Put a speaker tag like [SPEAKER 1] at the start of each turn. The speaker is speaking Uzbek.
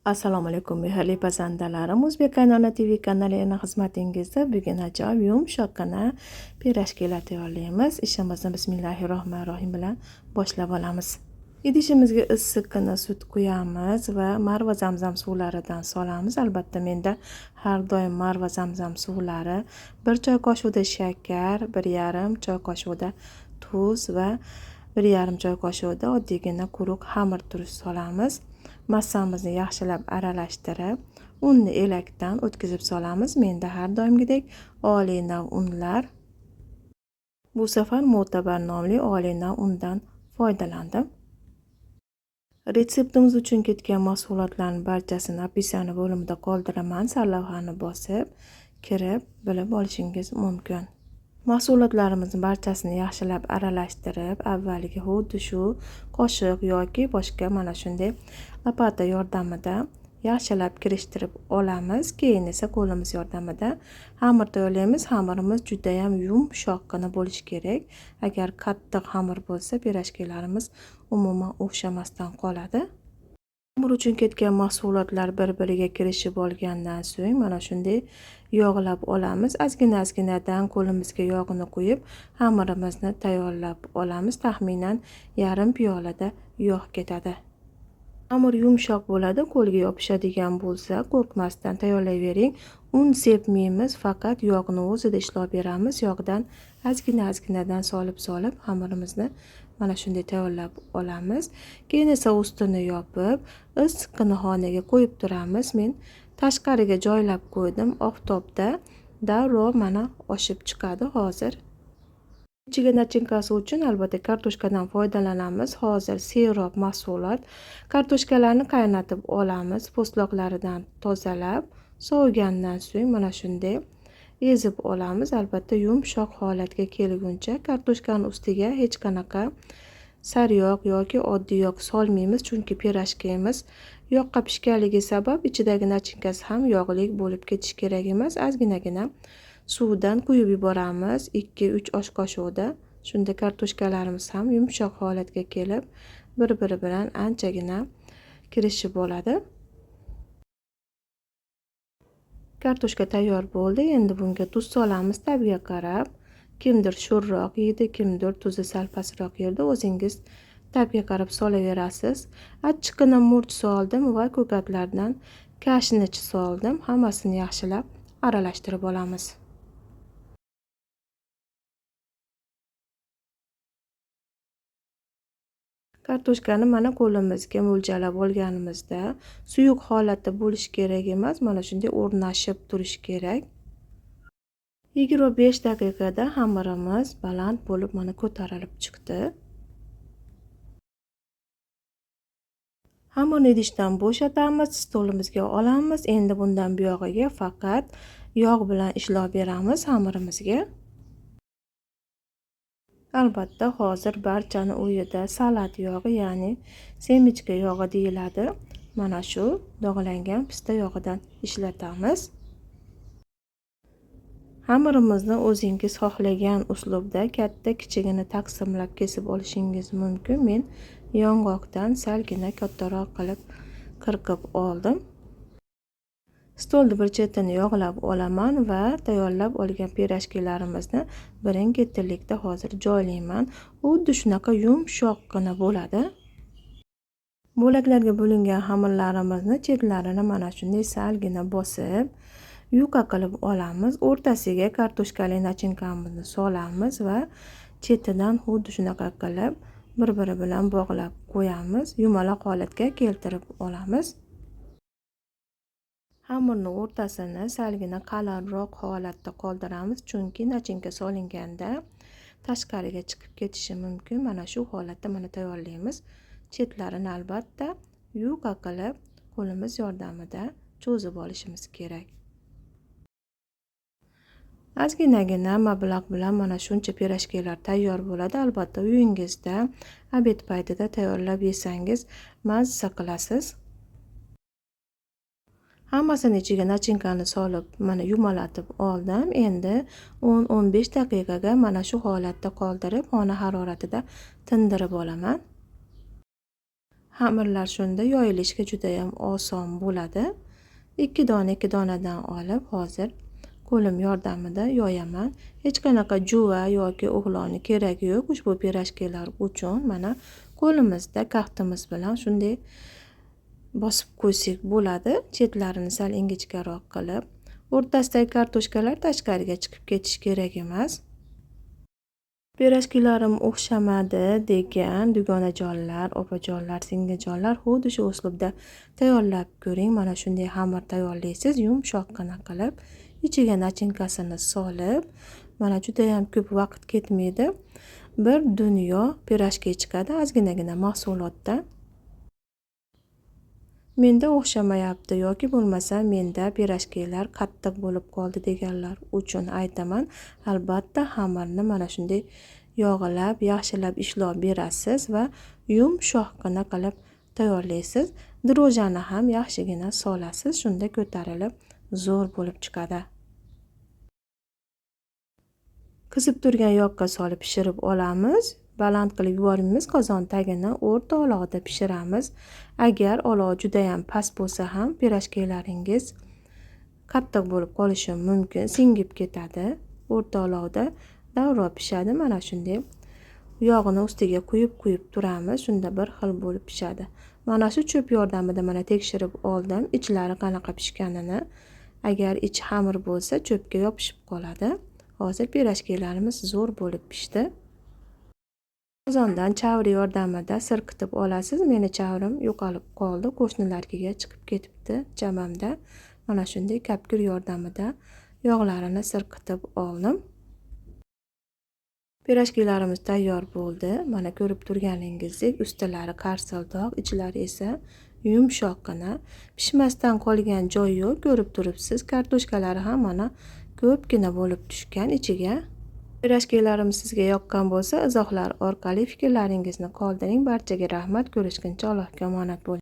[SPEAKER 1] Assalomu alaykum mehrli pazandalarim. O'zbek qaynona TV kanalining xizmatingizda bugun ajoyib yumshoqqina pirojkilar tayyorlaymiz. Ishimizni bismillahirrohmanirrohim bilan boshlab olamiz. Idishimizga issiqqina sut quyamiz va marva zamzam suvlaridan solamiz. Albatta menda har doim marva zamzam suvlari, 1 choy qoshiqda shakar, 1,5 choy qoshiqda tuz va 1,5 choy qoshiqda oddiygina quruq xamir turish solamiz. Massamizni yaxshilab aralashtirib, unni elakdan o'tkazib solamiz. Menda har doimgidek oliy nav unlar. Bu safar Mo'tabar nomli oliy nav undan foydalandim. Retseptimiz uchun ketgan mahsulotlarning barchasini opisiya bo'limida qoldiraman. Sarlavhani bosib, kirib bilib olishingiz mumkin. Mahsulotlarimizni barchasini yaxshilab aralashtirib, avvaliga xuddi shu qoshiq yoki boshqa mana shunday lopata yordamida yaxshilab kirishtirib olamiz. Keyin esa qo'limiz yordamida xamir tayyorlaymiz. Xamirimiz juda ham yumshoqqina bo'lishi kerak. Agar qattiq xamir bo'lsa, pirojkilarimiz umuman o'xshamasdan qoladi. Xamir uchun ketgan mahsulotlar bir-biriga kirishib olgandan so'ng mana shunday yog'lab olamiz. Ozgina-ozginadan qo'limizga yog'ini quyib, xamirimizni tayyorlab olamiz. Taxminan yarim piyolada yog' ketadi. Xamir yumshoq bo'ladi, qo'lga yopishadigan bo'lsa, qo'rqmasdan tayyorlayvering. Un sepmaymiz, faqat yog'ni o'zida ishlab beramiz. Yog'dan ozgina-ozginadan solib xamirimizni mana shunday tayyorlab olamiz. Keyin esa ustini yopib, issiqqina xonaga qo'yib turamiz. Men tashqariga joylab qo'ydim. Oftobda darrov mana oshib chiqadi hozir. Ichiga nachinkasi uchun albatta kartoshkadan foydalanamiz. Hozir serob mahsulot. Kartoshkalarni qaynatib olamiz. Po'stloqlaridan tozalab, sovigandan so'ng mana shunday ezib olamiz. Albatta yumshoq holatga kelguncha kartoshkaning ustiga hech qanaqa sariyog' yoki oddiy yog' solmaymiz, chunki pirojkimiz yoqqa pishganligi sabab ichidagi nachinkasi ham yog'li bo'lib ketish kerak emas. Ozginagina suvdan quyib yuboramiz 2-3 osh qoshiqda. Shunda kartoshkalarimiz ham yumshoq holatga kelib, bir-biri bilan anchagina kirishib bo'ladi. Kartoshka tayyor bo'ldi. Endi bunga tuz solamiz tabga qarab. Kimdir sho'rroq yeydi, kimdir tuzi sal pastroq yerda. O'zingiz tabga qarab solaverasiz. Achchiqqina murch soldim va ko'katlardan kashnich soldim. Hammasini yaxshilab aralashtirib olamiz. Kartoshkani mana qo'limizga mo'ljallab olganimizda suyuq holatda bo'lishi kerak emas, mana shunday o'rnashib turishi kerak. 25 daqiqada xamirimiz baland bo'lib mana ko'tarilib chiqdi. Xamirni idishdan bo'shatamiz, stolimizga olamiz. Endi bundan buyog'iga faqat yog' bilan ishlov beramiz xamirimizga. Albatta hozir barchani uyida salat yog'i, ya'ni semichka yog'i deyiladi. Mana shu dog'langan pista yog'idan ishlatamiz. Xamirimizni o'zingiz xohlagan uslubda katta-kichigini taqsimlab kesib olishingiz mumkin. Men yong'oqdan salgina kattaroq qilib qirqib oldim. Stolni bir chetini yog'lab olaman va tayyorlab olgan pirojkilarimizni birin-ketinlikda hozir joylayman. Xuddi shunaqa yumshoqqina bo'ladi. Bo'laklarga bo'lingan xamirlarimizni chetlarini mana shunday salgina bosib, yuqa qilib olamiz. O'rtasiga kartoshkali nachinkamizni solamiz va chetidan xuddi shunaqa qilib bir-biri bilan bog'lab qo'yamiz. Yumaloq holatga keltirib olamiz. Xamirni o'rtasini salgina qalinroq holatda qoldiramiz, chunki nachinka solinganda tashqariga chiqib ketishi mumkin. Mana shu holatda mana tayyorlaymiz. Chetlarini albatta yuqa qilib qo'limiz yordamida cho'zib olishimiz kerak. Ozginagina mablag' bilan mana shuncha pirojkilar tayyor bo'ladi. Albatta uyingizda obed paytida tayyorlab yesangiz mazza qilasiz. Hammasini ichiga nachinkani solib mana yumalatib oldim. Endi 10-15 daqiqaga mana shu holatda qoldirib, xona haroratida tindirib olaman. Xamirlar shunda yoyilishga juda ham oson bo'ladi. 2 dona 2 donadan olib hozir qo'lim yordamida yoyaman. Hech qanaqa juva yoki o'g'loni keragi yo'q ushbu pirojkilar uchun. Mana qo'limizda kaftimiz bilan shunday bosib qo'ysak bo'ladi. Chetlarini sal ingichkaroq qilib. O'rtasidagi kartoshkalar tashqariga chiqib ketish kerak emas. Pirojkilarim o'xshamadi degan dugonajonlar, opajonlar, singiljonlar xuddi shu uslubda tayyorlab ko'ring. Mana shunday xamir tayyorlaysiz, yumshoqqina qilib, ichiga nachinkasini solib, mana juda ham ko'p vaqt ketmaydi. Bir dunyo pirojki chiqadi ozginagina mahsulotda. Menda o'xshamayapti yoki bo'lmasa menda pirojkilar qattiq bo'lib qoldi deganlar uchun aytaman. Albatta xamirni mana shunday yog'ilab, yaxshilab ishlov berasiz va yumshoqqina qilib tayyorlaysiz. Drojani ham yaxshigina solasiz, shunda ko'tarilib zo'r bo'lib chiqadi. Qizib turgan yog'ga solib pishirib olamiz. Baland qilib yuboramiz, qozon tagini o'rta olovda pishiramiz. Agar olov juda ham past bo'lsa ham pirojkilaringiz qattiq bo'lib qolishi mumkin, singib ketadi. O'rta olovda davro pishadi. Mana shunday yog'ini ustiga quyib turamiz, shunda bir xil bo'lib pishadi. Mana shu cho'p yordamida mana tekshirib oldim ichlari qanaqa pishganini. Agar ichi xamir bo'lsa cho'pga yopishib qoladi. Hozir pirojkilarimiz zo'r bo'lib pishdi. Qozondan chavri yordamida sirqitib olasiz. Meni chavrim yo'qolib qoldi, qo'shnilarga chiqib ketibdi chamamda. Mana shunday kapkir yordamida yog'larini sirqitib oldim. Pirojkilarimiz tayyor bo'ldi. Mana ko'rib turganingizdek, ustilari qarsildoq, ichlari esa yumshoqqina. Pishmasdan qolgan joyi yo'q, ko'rib turibsiz. Kartoshkalari ham mana ko'pgina bo'lib tushgan ichiga. Pirojkilarimiz sizga yoqqan bo'lsa, izohlar orqali fikrlaringizni qoldiring. Barchaga rahmat. Ko'rishguncha Allohga omonat bo'ling.